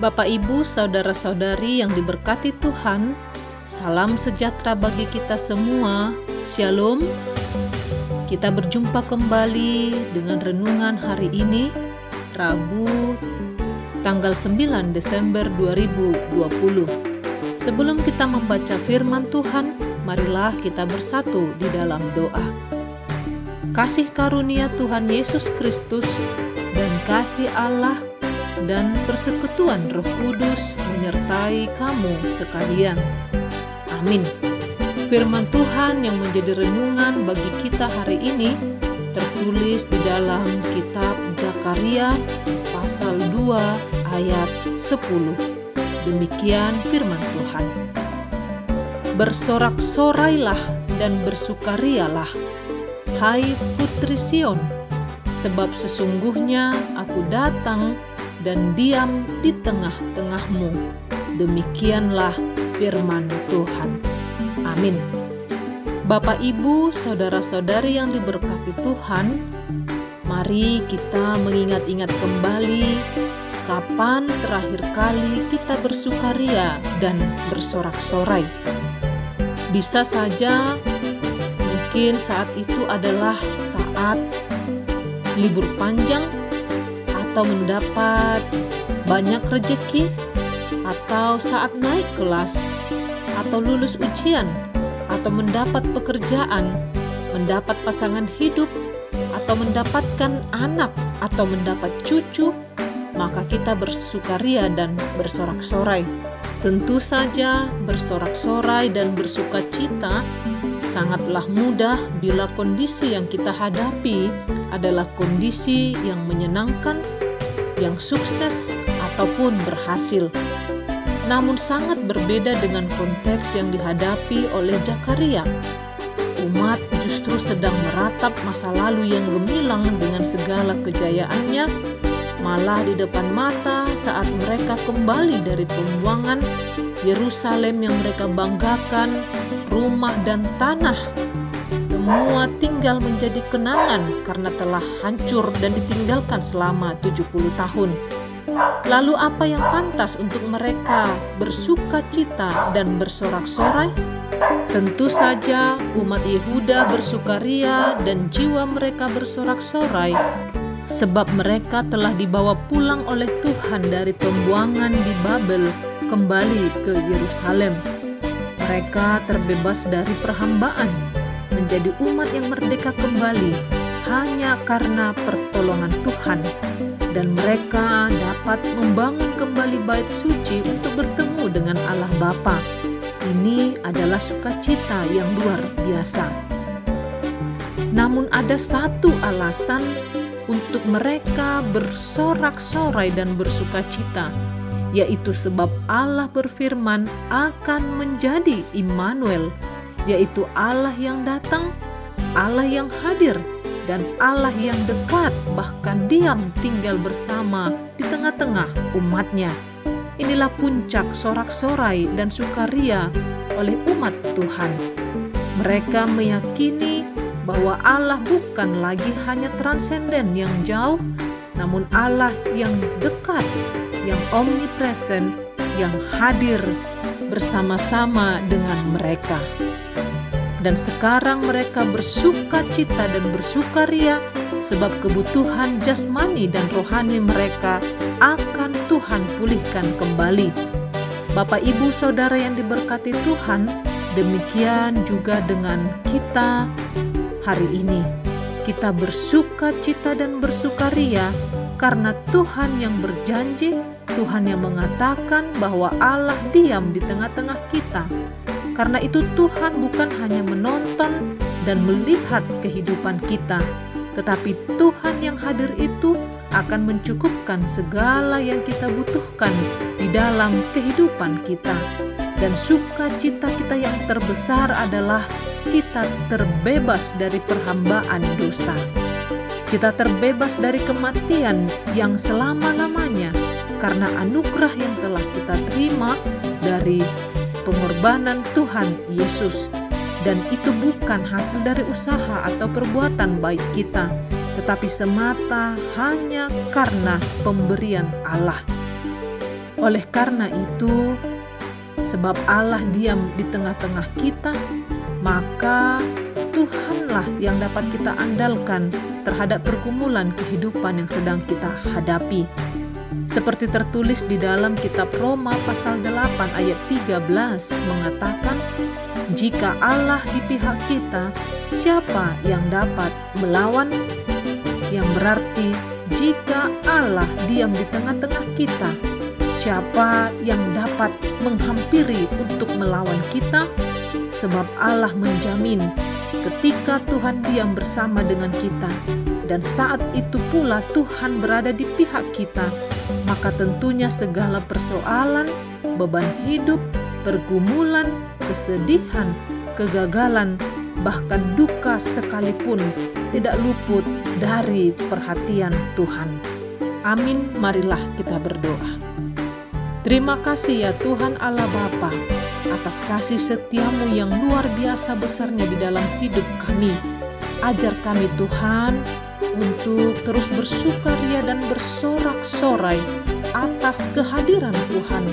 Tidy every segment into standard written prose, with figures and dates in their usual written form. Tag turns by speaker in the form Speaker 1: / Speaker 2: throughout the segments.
Speaker 1: Bapak, Ibu, saudara-saudari yang diberkati Tuhan, salam sejahtera bagi kita semua. Shalom. Kita berjumpa kembali dengan renungan hari ini, Rabu, tanggal 9 Desember 2020. Sebelum kita membaca firman Tuhan, marilah kita bersatu di dalam doa. Kasih karunia Tuhan Yesus Kristus dan kasih Allah dan persekutuan Roh Kudus menyertai kamu sekalian. Amin. Firman Tuhan yang menjadi renungan bagi kita hari ini tertulis di dalam kitab Zakaria pasal 2 ayat 10. Demikian firman Tuhan. Bersorak-sorailah dan bersukarialah, hai putri Sion, sebab sesungguhnya aku datang dan diam di tengah-tengahmu. Demikianlah firman Tuhan. Amin. Bapak, Ibu, saudara-saudari yang diberkati Tuhan, mari kita mengingat-ingat kembali kapan terakhir kali kita bersukaria dan bersorak-sorai. Bisa saja mungkin saat itu adalah saat libur panjang, atau mendapat banyak rejeki, atau saat naik kelas, atau lulus ujian, atau mendapat pekerjaan, mendapat pasangan hidup, atau mendapatkan anak, atau mendapat cucu, maka kita bersukaria dan bersorak-sorai. Tentu saja bersorak-sorai dan bersukacita sangatlah mudah bila kondisi yang kita hadapi adalah kondisi yang menyenangkan, yang sukses ataupun berhasil. Namun sangat berbeda dengan konteks yang dihadapi oleh Zakaria. Umat justru sedang meratap masa lalu yang gemilang dengan segala kejayaannya, malah di depan mata saat mereka kembali dari pembuangan, Yerusalem yang mereka banggakan, rumah dan tanah, semua tinggal menjadi kenangan karena telah hancur dan ditinggalkan selama 70 tahun. Lalu apa yang pantas untuk mereka bersuka cita dan bersorak-sorai? Tentu saja umat Yehuda bersukaria dan jiwa mereka bersorak-sorai, sebab mereka telah dibawa pulang oleh Tuhan dari pembuangan di Babel kembali ke Yerusalem. Mereka terbebas dari perhambaan, menjadi umat yang merdeka kembali hanya karena pertolongan Tuhan, dan mereka dapat membangun kembali bait suci untuk bertemu dengan Allah Bapa. Ini adalah sukacita yang luar biasa. Namun ada satu alasan untuk mereka bersorak-sorai dan bersukacita, yaitu sebab Allah berfirman akan menjadi Immanuel, yaitu Allah yang datang, Allah yang hadir, dan Allah yang dekat, bahkan diam tinggal bersama di tengah-tengah umatnya. Inilah puncak sorak-sorai dan sukaria oleh umat Tuhan. Mereka meyakini bahwa Allah bukan lagi hanya transenden yang jauh, namun Allah yang dekat, yang omnipresent, yang hadir bersama-sama dengan mereka. Dan sekarang mereka bersuka cita dan bersukaria sebab kebutuhan jasmani dan rohani mereka akan Tuhan pulihkan kembali. Bapak, Ibu, saudara yang diberkati Tuhan, demikian juga dengan kita hari ini. Kita bersuka cita dan bersukaria karena Tuhan yang berjanji, Tuhan yang mengatakan bahwa Allah diam di tengah-tengah kita. Karena itu Tuhan bukan hanya menonton dan melihat kehidupan kita, tetapi Tuhan yang hadir itu akan mencukupkan segala yang kita butuhkan di dalam kehidupan kita. Dan sukacita kita yang terbesar adalah kita terbebas dari perhambaan dosa. Kita terbebas dari kematian yang selama-lamanya karena anugerah yang telah kita terima dari pengorbanan Tuhan Yesus. Dan itu bukan hasil dari usaha atau perbuatan baik kita, tetapi semata hanya karena pemberian Allah. Oleh karena itu, sebab Allah diam di tengah-tengah kita, maka Tuhanlah yang dapat kita andalkan terhadap pergumulan kehidupan yang sedang kita hadapi. Seperti tertulis di dalam kitab Roma pasal 8 ayat 13 mengatakan, jika Allah di pihak kita, siapa yang dapat melawan? Yang berarti jika Allah diam di tengah-tengah kita, siapa yang dapat menghampiri untuk melawan kita? Sebab Allah menjamin ketika Tuhan diam bersama dengan kita, dan saat itu pula Tuhan berada di pihak kita, maka tentunya segala persoalan, beban hidup, pergumulan, kesedihan, kegagalan, bahkan duka sekalipun tidak luput dari perhatian Tuhan. Amin, marilah kita berdoa. Terima kasih ya Tuhan Allah Bapa atas kasih setiamu yang luar biasa besarnya di dalam hidup kami. Ajar kami Tuhan untuk terus bersukaria dan bersorak-sorai atas kehadiran Tuhan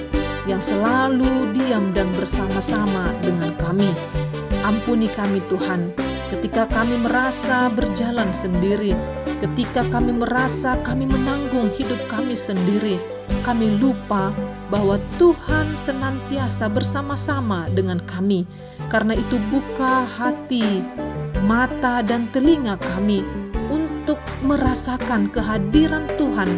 Speaker 1: yang selalu diam dan bersama-sama dengan kami. Ampuni kami Tuhan ketika kami merasa berjalan sendiri, ketika kami merasa kami menanggung hidup kami sendiri. Kami lupa bahwa Tuhan senantiasa bersama-sama dengan kami. Karena itu buka hati, mata dan telinga kami untuk merasakan kehadiran Tuhan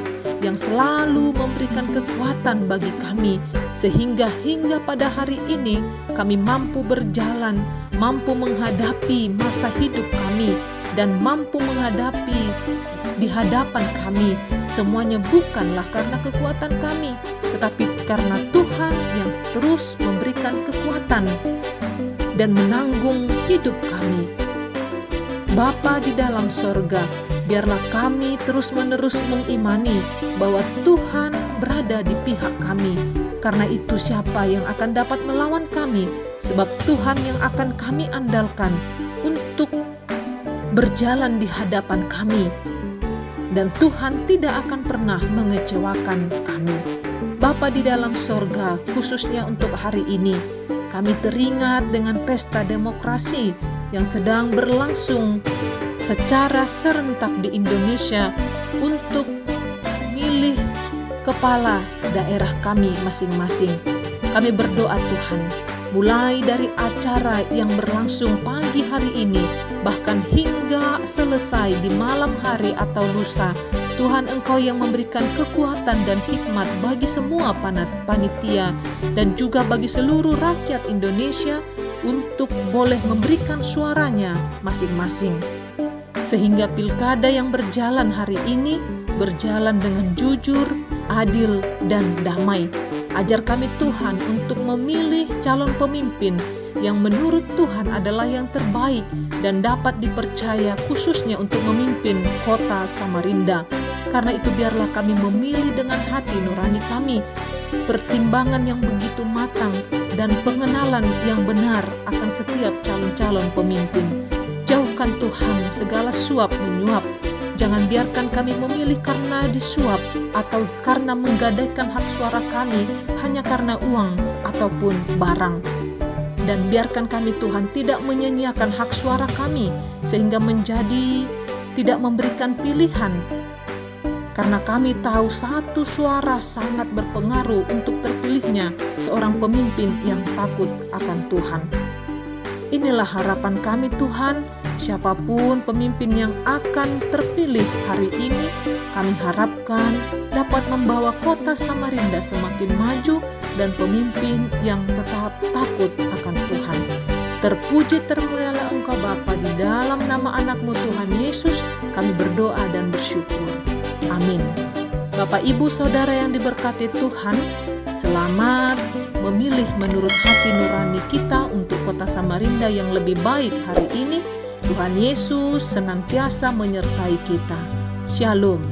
Speaker 1: yang selalu memberikan kekuatan bagi kami, sehingga hingga pada hari ini kami mampu berjalan, mampu menghadapi masa hidup kami, dan mampu menghadapi di hadapan kami. Semuanya bukanlah karena kekuatan kami, tetapi karena Tuhan yang terus memberikan kekuatan dan menanggung hidup kami. Bapa di dalam sorga, biarlah kami terus-menerus mengimani bahwa Tuhan berada di pihak kami. Karena itu siapa yang akan dapat melawan kami? Sebab Tuhan yang akan kami andalkan untuk berjalan di hadapan kami. Dan Tuhan tidak akan pernah mengecewakan kami. Bapa di dalam sorga, khususnya untuk hari ini, kami teringat dengan pesta demokrasi yang sedang berlangsung secara serentak di Indonesia untuk memilih kepala daerah kami masing-masing. Kami berdoa Tuhan, mulai dari acara yang berlangsung pagi hari ini, bahkan hingga selesai di malam hari atau lusa, Tuhan Engkau yang memberikan kekuatan dan hikmat bagi semua panitia dan juga bagi seluruh rakyat Indonesia untuk boleh memberikan suaranya masing-masing. Sehingga pilkada yang berjalan hari ini berjalan dengan jujur, adil, dan damai. Ajar kami Tuhan untuk memilih calon pemimpin yang menurut Tuhan adalah yang terbaik dan dapat dipercaya khususnya untuk memimpin kota Samarinda. Karena itu biarlah kami memilih dengan hati nurani kami, pertimbangan yang begitu matang dan pengenalan yang benar akan setiap calon-calon pemimpin. Jauhkan Tuhan segala suap menyuap. Jangan biarkan kami memilih karena disuap atau karena menggadaikan hak suara kami hanya karena uang ataupun barang. Dan biarkan kami Tuhan tidak menyanyiakan hak suara kami sehingga menjadi tidak memberikan pilihan. Karena kami tahu satu suara sangat berpengaruh untuk terpilihnya seorang pemimpin yang takut akan Tuhan. Inilah harapan kami Tuhan. Siapapun pemimpin yang akan terpilih hari ini, kami harapkan dapat membawa kota Samarinda semakin maju dan pemimpin yang tetap takut akan Tuhan. Terpuji termulialah Engkau Bapa, di dalam nama anak-Mu Tuhan Yesus kami berdoa dan bersyukur. Amin. Bapak Ibu Saudara yang diberkati Tuhan, selamat memilih menurut hati nurani kita untuk kota Samarinda yang lebih baik hari ini. Tuhan Yesus senantiasa menyertai kita. Shalom.